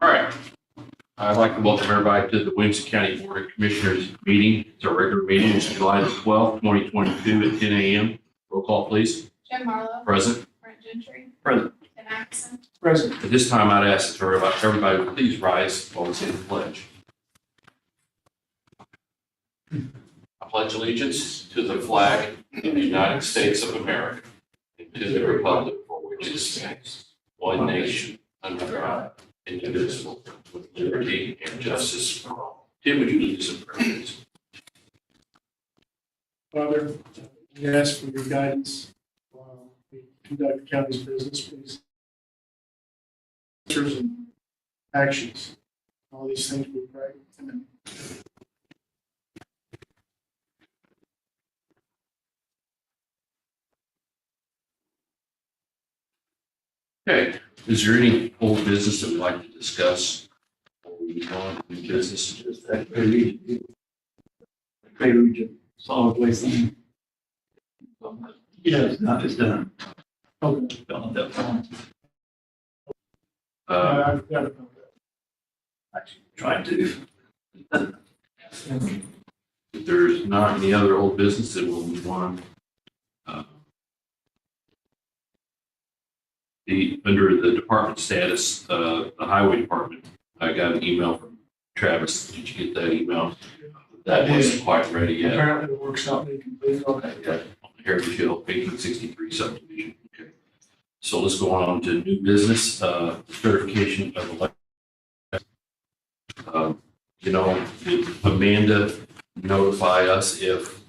All right. I'd like to welcome everybody to the Williamson County Board of Commissioners meeting. It's our regular meeting. It's July the 12th, 2022 at 10 a.m. Roll call, please. Jim Marlowe. Present. Brent Gentry. Present. Tim Atkinson. Present. At this time, I'd ask that everybody would please rise while we say the pledge. I pledge allegiance to the flag of the United States of America and to the republic for which it stands, one nation, under God, indivisible, with liberty and justice for all. Tim, would you lead us in prayer, please? Father, we ask for your guidance while we conduct the county's business, please. Answers and actions, all these things we pray. Amen. Okay, is there any old business that we'd like to discuss? Before we move on to new business? Just that Bay Region solid waste thing. Yeah, it's done. Okay. Done that one. I forgot about that. Actually, trying to. If there's not any other old business, then we'll move on. Under the department status, the highway department, I got an email from Travis. Did you get that email? That wasn't quite ready yet. Apparently the work's not being completed on that yet. On the Heritage Hill 1863 subdivision. Okay. So let's go on to new business, certification of election. Did Amanda notify us if,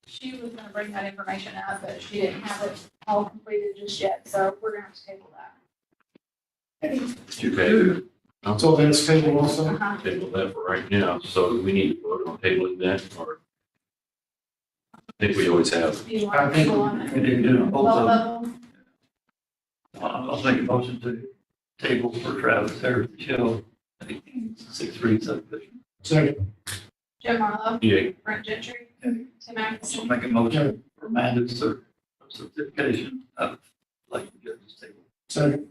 She was gonna bring that information up, but she didn't have it all completed just yet, so we're gonna have to table that. okay, So that's table also. Uh-huh. table that for right now, so we need to vote on tabling that, or I think we always have. Do you I want think people on We it? didn't do both Both of of them. them? I'll make a motion to table for Travis Heritage Hill, 1863 subdivision. Second. Jim Marlowe. Yeah, Brent Gentry. Yeah. Tim I'll Atkinson. make a motion for Amanda's certification of like the judge's table. Second.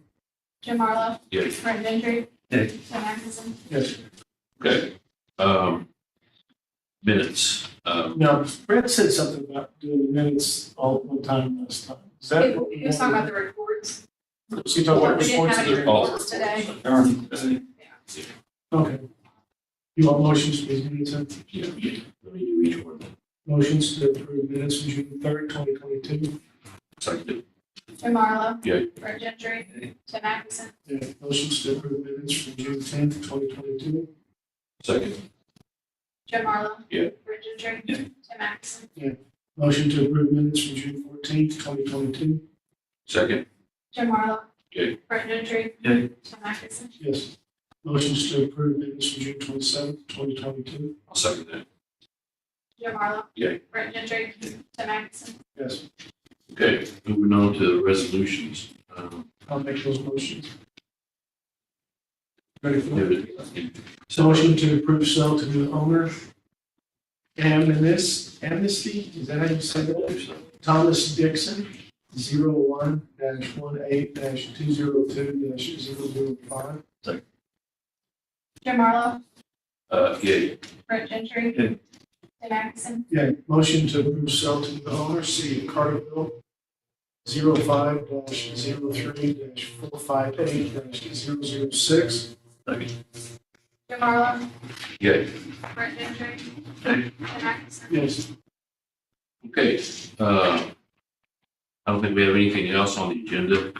Jim Marlowe. yeah, Brent Gentry. Yeah. Tim Atkinson. Yes. okay. Minutes, Now, Brett said something about doing the minutes all at one time last time. Is that? what He was talking about the reports. So you talking about We didn't reports? have any of the- reports today. Attorney today. Okay. You want motions for these minutes, then? yeah, let me do each one. Motions to approve minutes from June 3rd, 2022. Second, Jim Marlowe. Yeah. Brent Gentry. Yeah. Tim Atkinson. Yeah, motions to approve minutes from June 10th, 2022. second, Jim Marlowe. Yeah. Brent Gentry. Yeah. Tim Atkinson. Motion to approve minutes from June 14th, 2022. second, Jim Marlowe. Yeah. Brent Gentry. Yeah. Tim Atkinson. Yes. Motions to approve minutes from June 27th, 2022. I'll second that. Jim Marlowe. Yeah. Brent Gentry. Tim Atkinson. Yes, Okay, moving on to the resolutions. I'll make those motions. Ready for it? So, Motion to approve sale to new owner. Amnesty, is that how you say that? Thomas Dixon, 01-18-202-005. Jim Marlowe. yeah, Brent Gentry. Yeah. Tim Atkinson. Yeah, motion to approve sale to new owner, City of Carterville, 05-03-458-006. Second. Jim Marlowe. yeah, Brent Gentry. Yeah. Tim Atkinson. Yes, okay. I don't think we have anything else on the agenda.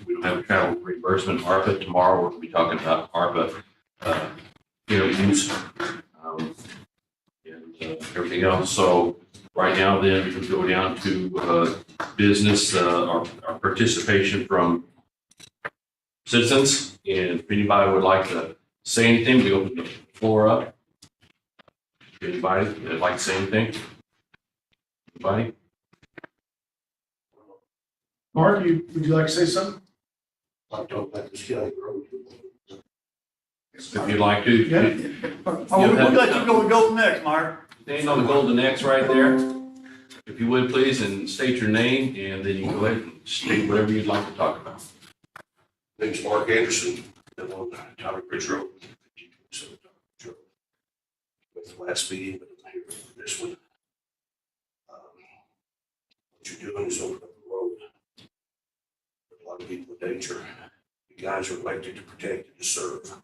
We don't have a travel reimbursement, ARPA. Tomorrow, we're going to be talking about ARPA, interviews, and everything else. So right now, then, we go down to business, our participation from citizens. And if anybody would like to say anything, we open the floor up. Anybody that'd like to say anything? Anybody? Mark, would you like to say something? I'll talk about the Skelly Road. If you'd like to. Yeah. Oh, we'll let you go next, Mark. Stand on the golden X right there, if you would please, and state your name, and then you can go ahead and state whatever you'd like to talk about. Name's Mark Anderson. live on Tower Bridge Road, 5227 Tower Bridge Road. With the last meeting, but I'm here for this one. What you're doing is open up the road. Put a lot of people in danger. You guys are elected to protect and to serve.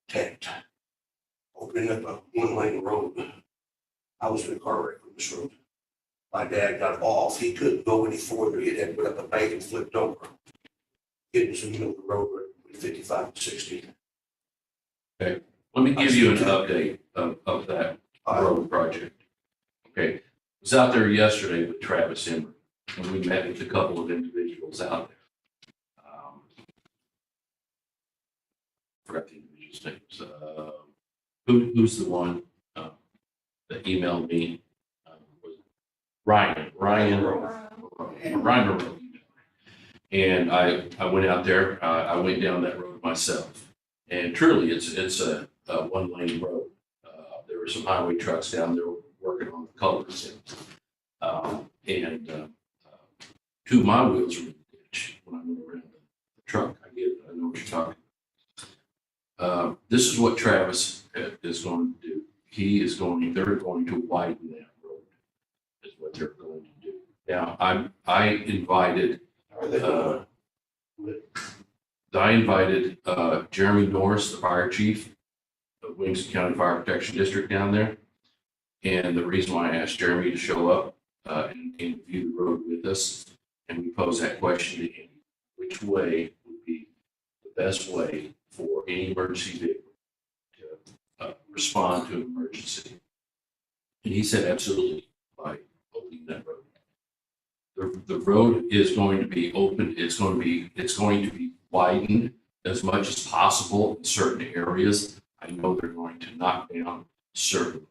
Protect. Opening up a one-lane road. I was in a car wreck on this road. My dad got off. He couldn't go any further. He had to put up a bank and flipped over. It was in the middle of the road, 55 and 60. Let me give you an update of that road project. Okay, I was out there yesterday with Travis Emery, and we met with a couple of individuals out there. Forgot the individual's names. Who's the one that emailed me? Was Ryan Monroe. And I went out there. I went down that road myself, and truly, it's a one-lane road. There were some highway trucks down there working on the colors, and two of my wheels were in the ditch when I went around the truck. I get it. I know what you're talking about. This is what Travis is going to do. They're going to widen that road, is what they're going to do. Now, I invited Jeremy Norris, the fire chief of Williamson County Fire Protection District down there. And the reason why I asked Jeremy to show up and view the road with us, and we posed that question to him: which way would be the best way for any emergency vehicle to respond to an emergency? And he said, absolutely, by opening that road. The road is going to be open. It's going to be widened as much as possible in certain areas. I know they're going to knock down certain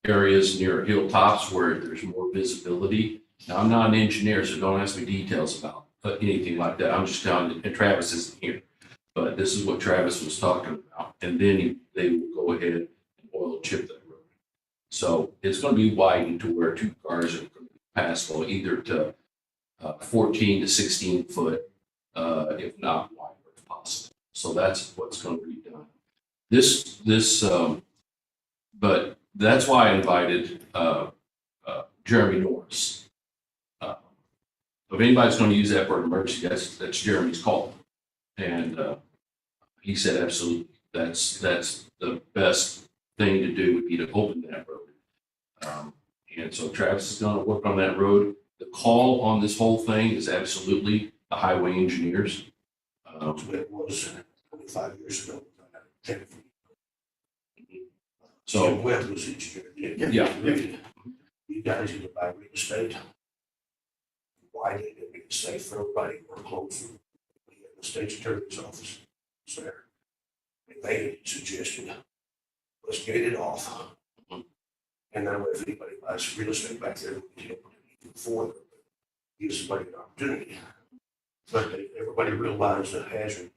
areas near hilltops where there's more visibility. Now, I'm not an engineer, so don't ask me details about anything like that. I'm just telling you, and Travis isn't here, but this is what Travis was talking about. And then they will go ahead and oil chip that road. So it's going to be widened to where two cars are going to passable, either to 14 to 16 foot, if not wider if possible. So that's what's going to be done. But that's why I invited Jeremy Norris. If anybody's going to use that for an emergency, that's Jeremy's call. And he said, absolutely, that's the best thing to do would be to open that road. And so Travis is going to work on that road. The call on this whole thing is absolutely the highway engineers. That's what it was 25 years ago. So Jim Webb was engineer. Yeah. You guys either buy real estate, widen it, and make it safe for everybody, or close it. The state's attorney's office is there. And they suggested, let's get it off. And that way, if anybody buys real estate back there, we can open it even further, give somebody an opportunity. But everybody realized the hazard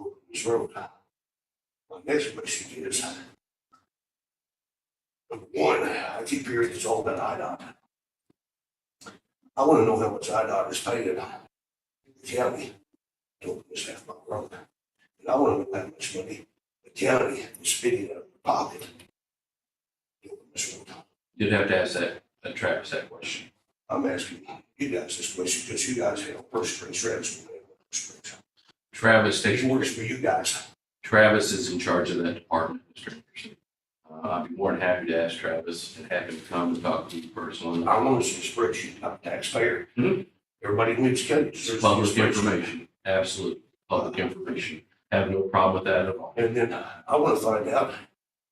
of this road. My next question is, number one, I keep hearing it's all about IDOT. I want to know how much IDOT is paying the county to open this half-mile road. And I want to know how much money the county is spending out of their pocket to open this road. you'd have to ask that Travis that question. I'm asking you guys this question because you guys have purse strings, Travis. Travis takes He works for you guys. Travis is in charge of that department, Mr. Anderson. I'd be more than happy to ask Travis and have him come and talk to you personally. I want to see a spreadsheet. I'm a taxpayer. Mhm. Everybody in this county It's deserves to public see a spreadsheet. information, absolutely, public information. Have no problem with that at all. And then I want to find out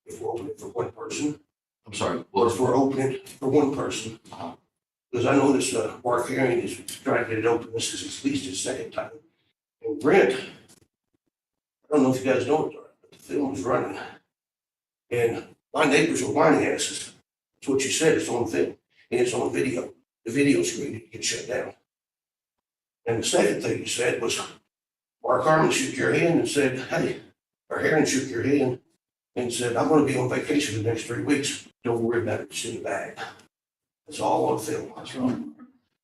if we're opening for one person I'm sorry, or well, if we're opening for one person. Uh-huh. Because I know this Mark Herring is trying to get it open. This is at least his second time. And Brent, I don't know if you guys know it, but the film is running. And my neighbors are whining asses. That's what you said. It's on film and it's on video. The video screen didn't get shut down. And the second thing you said was Mark Harmon shook your hand and said, hey, or Herring shook your hand and said, I'm going to be on vacation for the next 3 weeks. Don't worry about it. It's in the bag. It's all on film. that's right.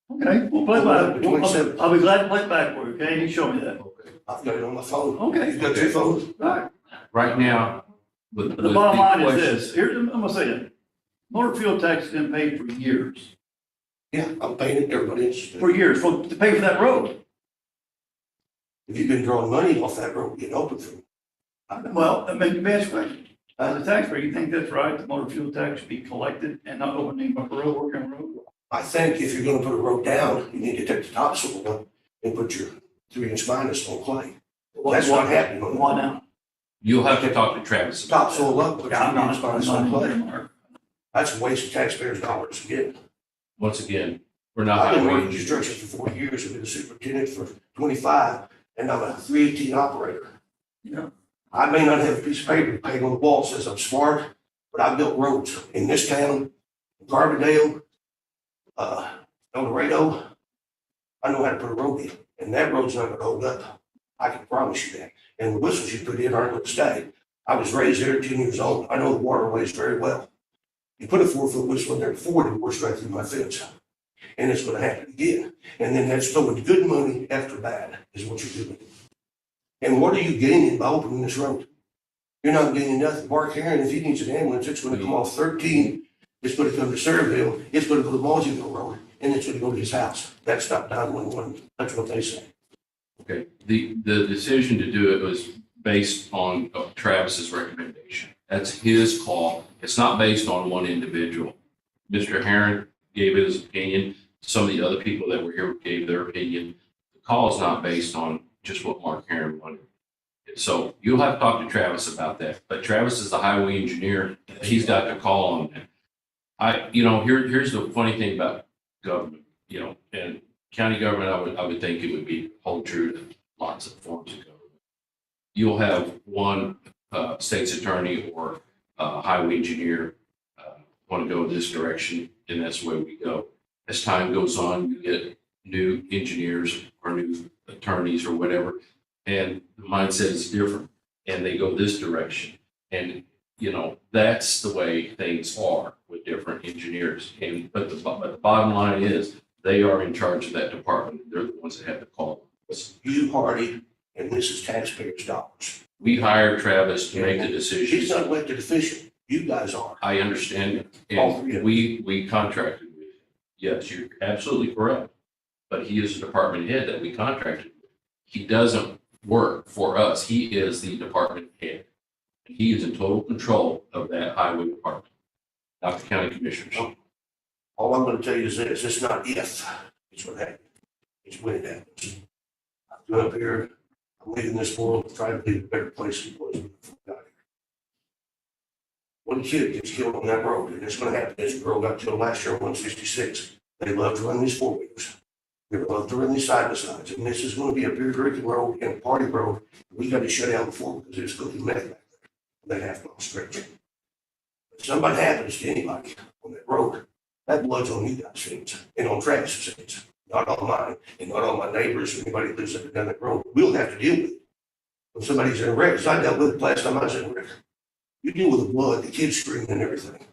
Okay, we'll play Oh, back. 27. I'll be glad to play it back for you, okay? You show me that. Okay. I've got it on my phone. Okay. You got two phones? All right. Right now, with. The bottom line is question- this, here's, I'm gonna say it. Motor fuel tax has been paid for years, Yeah, I'm paying it, everybody else. to pay for that road. If you've been drawing money off that road, getting open for me. Well, I mean, you ask question, as a taxpayer, you think that's right, the motor fuel tax should be collected and not opening up a road, working a road? I think if you're gonna put a road down, you need to take the topsoil up and put your 3-inch minus on clay. That's not happening on Why now? You'll have to talk to Travis. about that. Topsoil up, put your Yeah, I'm 3-inch not, minus I'm on clay. not. That's a waste of taxpayers' dollars again. Once again, we're not. I've been highway working construction for 40 years, I've been a superintendent for 25, and I'm a 318 operator. Yeah. I may not have a piece of paper painted on the wall that says I'm smart, but I built roads in this town, Carbondale, El Dorado. I know how to put a road in, and that road's not gonna hold up. I can promise you that. And the whistles you put in aren't gonna stay. I was raised there at 10 years old. I know the waterways very well. You put a 4-foot whistle in there before, it wore straight through my fence. And it's gonna happen again. And then that's throwing good money after bad is what you're doing. And what are you gaining by opening this road? You're not gaining nothing. Mark Heron, if he needs an ambulance, it's gonna come off 13, it's gonna come to Saraville, it's gonna go to Moseyville Road, and it's gonna go to his house. That's not 911. That's what they say. Okay, the decision to do it was based on Travis's recommendation. That's his call. It's not based on one individual. Mr. Herron gave his opinion. Some of the other people that were here gave their opinion. The call is not based on just what Mark Herron wanted. So you'll have to talk to Travis about that. But Travis is the highway engineer. He's got the call on that. Here's the funny thing about government, and county government, I would think it would be hold true to lots of forms of government. You'll have one state's attorney or highway engineer want to go in this direction, and that's the way we go. As time goes on, you get new engineers or new attorneys or whatever, and the mindset is different, and they go this direction. And, that's the way things are with different engineers. But the bottom line is, they are in charge of that department. They're the ones that have to call us. You, Hardy, and this is taxpayers' dollars. We hired Travis to make the He's decisions. not elected official. You guys are. I understand, All three and of we contracted with him. Yes, you're absolutely correct. But he is a department head that we contracted with. He doesn't work for us. He is the department head. He is in total control of that highway department, not the county commissioners. All I'm gonna tell you is this, it's not if, it's what happens. It's when it happens. I've been up here, I'm leaving this world, trying to leave a better place than it was before I got here. One kid gets killed on that road, and it's gonna happen. This girl got killed last year on 166. They love to run these 4-wheelers. They love to run these side-by-sides, and this is gonna be a beer drinking road and a party road. We gotta shut down before because it's gonna be meth back there. That half-mile stretch. If something happens to anybody on that road, that blood's on you guys' hands and on Travis's hands, not on mine and not on my neighbors or anybody that lives up and down that road. We'll have to deal with it. When somebody's in a wreck, because I dealt with it last time I was in a wreck. You deal with the blood, the kids screaming and everything.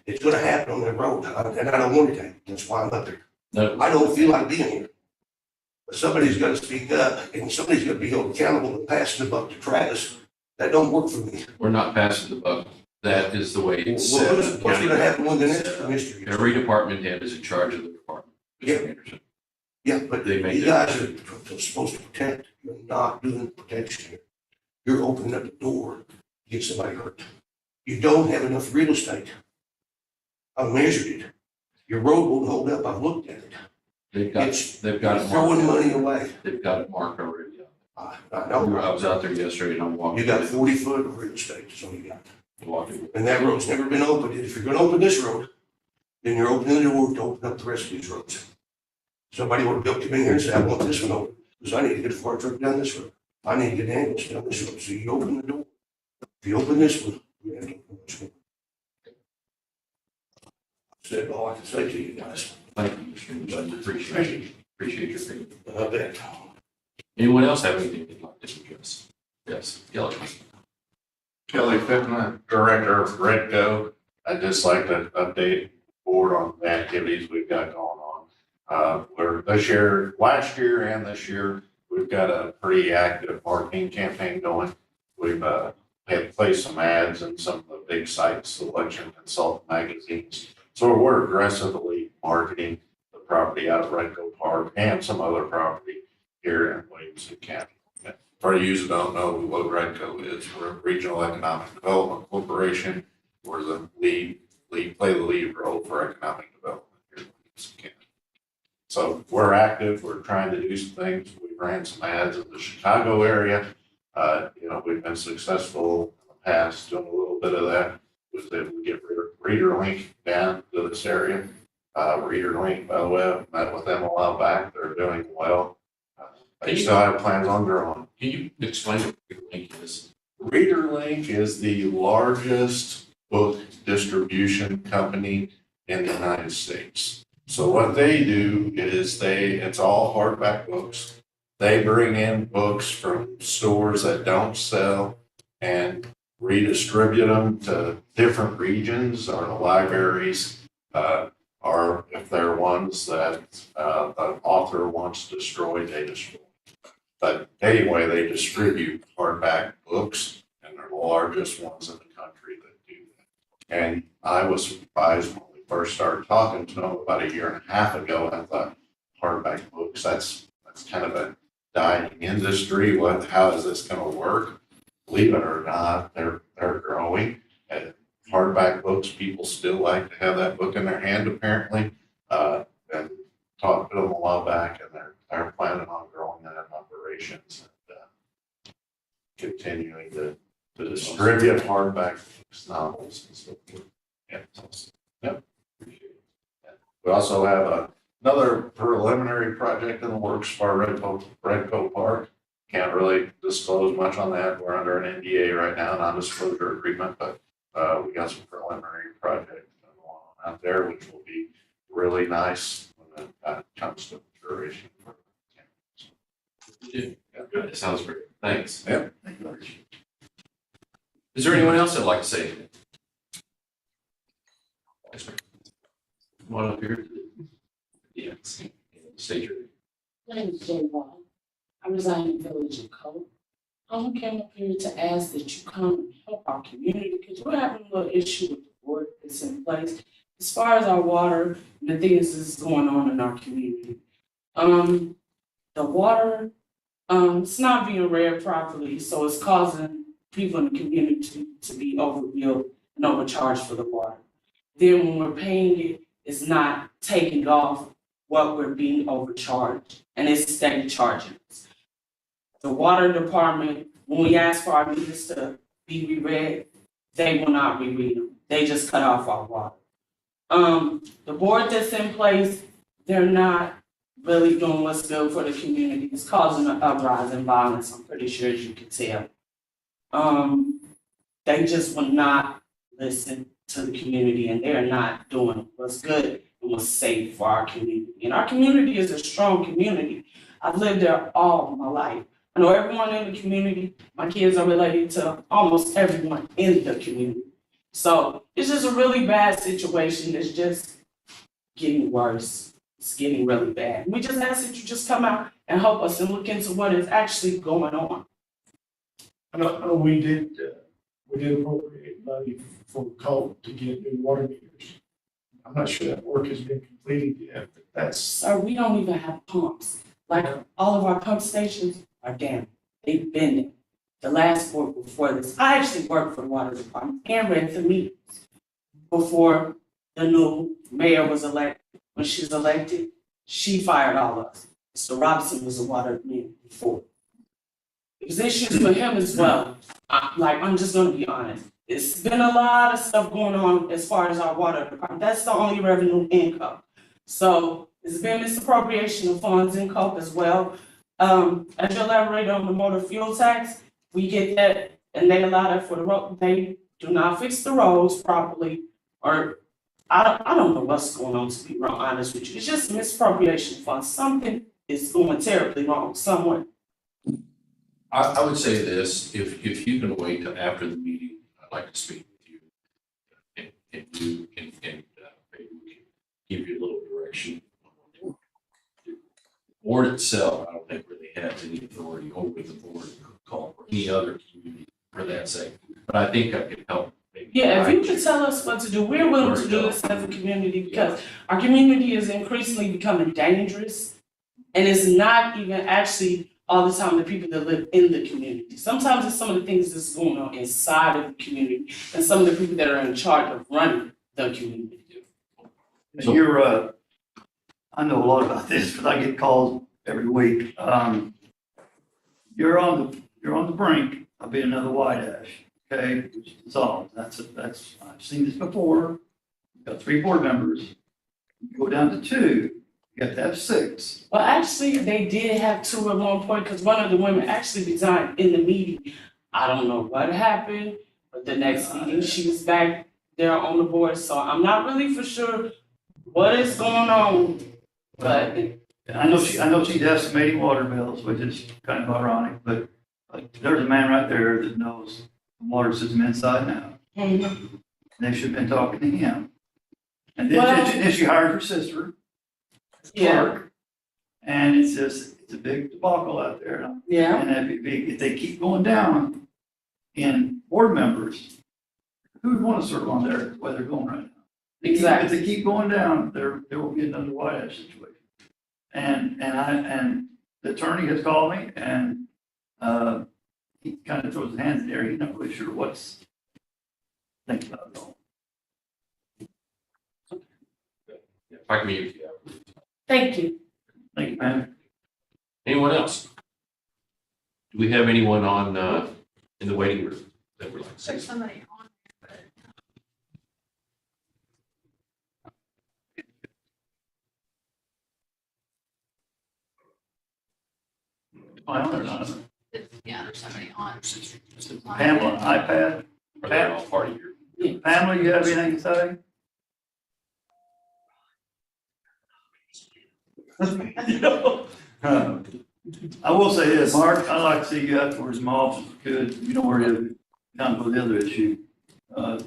It's gonna happen on that road, and I don't want it to happen. That's why I'm up there. No, I don't feel like being here. But somebody's gotta speak up and somebody's gonna be held accountable and passing the buck to Travis. That don't work for me. we're not passing the buck. That is the way it's Well, set. what's gonna happen when the next commissioner? gets- Every department head is in charge of the department. Mr. Anderson. Yeah, but They make you that- guys are supposed to protect. You're not doing protection here. You're opening up the door to get somebody hurt. You don't have enough real estate. I measured it. Your road won't hold up. I've looked at it. They've got You're it throwing marked. money away. They've got it marked already. I I know. was out there yesterday and I'm walking. You got 40 foot of real estate, that's all you got. Walking. And that road's never been opened. If you're gonna open this road, then you're opening the door to open up the rest of these roads. Somebody would have built come in here and said, I want this one open, because I need to get a fire truck down this road. I need to get an ambulance down this road. So you open the door. If you open this one, you have to open this one. Said all I can say to you guys. Thank you, Mr. Anderson. Appreciate your opinion. I bet. Anyone else have anything they'd like to address? Yes, Kelly. Kelly Fickman, Director of Redco. I'd just like to update the board on the activities we've got going on. Where this year, last year and this year, we've got a pretty active marketing campaign going. We've had placed some ads in some of the big sites, Selection Consultant magazines. So we're aggressively marketing the property out of Redco Park and some other property here in Williamson County. For you who don't know what Redco is, we're a regional economic development corporation. We're the play the lead role for economic development here in Williamson County. So we're active, we're trying to do some things. We ran some ads in the Chicago area. We've been successful in the past doing a little bit of that. Was able to get Reader Link down to this area. Reader Link, by the way, I've met with them a while back. They're doing well. They still have plans on growing. Can you explain what Reader Link is? Reader Link is the largest book distribution company in the United States. So what they do is it's all hardback books. They bring in books from stores that don't sell and redistribute them to different regions or the libraries, or if they're ones that the author wants destroyed, they destroy. But anyway, they distribute hardback books, and they're the largest ones in the country that do that. And I was surprised when we first started talking to them about a year and a half ago. I thought hardback books, that's kind of a dying industry. How is this going to work? Believe it or not, they're growing. And hardback books, people still like to have that book in their hand, apparently. And talked to them a while back, and they're planning on growing that operations and continuing to distribute hardback books, novels, and so forth. Yep. We also have another preliminary project in the works for Redco Park. Can't really disclose much on that. We're under an NDA right now, non-disclosure agreement, but we got some preliminary project going on out there, which will be really nice when that comes to fruition. Yeah, good. It sounds great. Thanks. Yeah. Thank you. Is there anyone else that'd like to say anything? Yes, sir. Come on up here. Yes. State your name. My name is Jay Wall. I reside in the village of Coe. I came up here to ask that you come and help our community because we're having a little issue with the board that's in place as far as our water and the things that's going on in our community. The water, it's not being read properly, so it's causing people in the community to be overbilled and overcharged for the water. Then when we're paying it, it's not taking off what we're being overcharged, and it's steady charging us. The water department, when we ask for our meters to be reread, they will not reread them. They just cut off our water. The board that's in place, they're not really doing what's good for the community. It's causing an uprising in violence, I'm pretty sure, as you can tell. They just will not listen to the community, and they're not doing what's good and what's safe for our community. And our community is a strong community. I've lived there all my life. I know everyone in the community. My kids are related to almost everyone in the community. So it's just a really bad situation. It's just getting worse. It's getting really bad. We just ask that you just come out and help us and look into what is actually going on. I know we did appropriate money for Coe to get new water meters. I'm not sure that work has been completed yet, but that's, Sir, we don't even have pumps. Like, all of our pump stations are down. They've been there. The last board before this, I actually worked for the water department and read the meters before the new mayor was elected. When she was elected, she fired all of us. Mr. Robinson was the water man before. There's issues with him as well. I'm just gonna be honest. It's been a lot of stuff going on as far as our water department. That's the only revenue income. So there's been misappropriation of funds in COPE as well. As you elaborated on the motor fuel tax, we get that, and they allow that for the road. They do not fix the roads properly, or I don't know what's going on, to be real honest with you. It's just misappropriation of funds. Something is going terribly wrong somewhere. I would say this, if you can wait till after the meeting, I'd like to speak with you. And maybe we can give you a little direction on what to do. board itself, I don't think really has any authority over the board call for any other community for that sake. But I think I could help. maybe Yeah, if you guide could tell us what to do, we're willing to do this as a community because our community is increasingly becoming dangerous. And it's not even actually all the time the people that live in the community. Sometimes it's some of the things that's going on inside of the community and some of the people that are in charge of running the community. And you're, I know a lot about this, because I get calls every week. You're on the brink of being another white ash, okay? Which is dissolved. That's, I've seen this before. You've got 3 board members. You go down to 2, you have to have 6. Well, actually, they did have 2 at one point because one of the women actually resigned in the meeting. I don't know what happened, but the next meeting she was back there on the board. So I'm not really for sure what is going on, but And I know she's estimating water bills, which is kind of ironic, but like, there's a man right there that knows the water system inside and out. Mhm. They should have been talking to him. And Well- then she hired her sister, yeah, clerk, and it's a big debacle out there. yeah. And if they keep going down in board members, who would want to serve on there the way they're going right now? Exactly. If they keep going down, there will be another White Ash situation. And the attorney has called me and, he kind of throws his hands in the air. He's not really sure what's thinking about it all. If I can mute you. Thank you. Thank you, man. Anyone else? Do we have anyone on, in the waiting room that would like to say There's something? somebody on there, Well, there's not. but yeah, there's somebody on. Pamela, iPad. Are they all part of your? Pamela, you have anything to say? I will say this, Mark, I'd like to see you afterwards, my office is good, you don't worry, kind of with the other issue. Those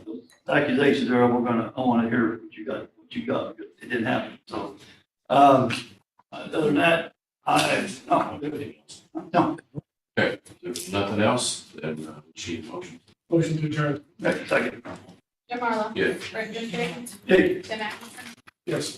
accusations there, I wanna hear what you got, because it didn't happen, so. Other than that, no, Okay, if there's nothing else, then chief motion. Motion to adjourn. second. Jim Marlowe. Yeah. Brett Justin. Hey. Tim Atkinson. Yes.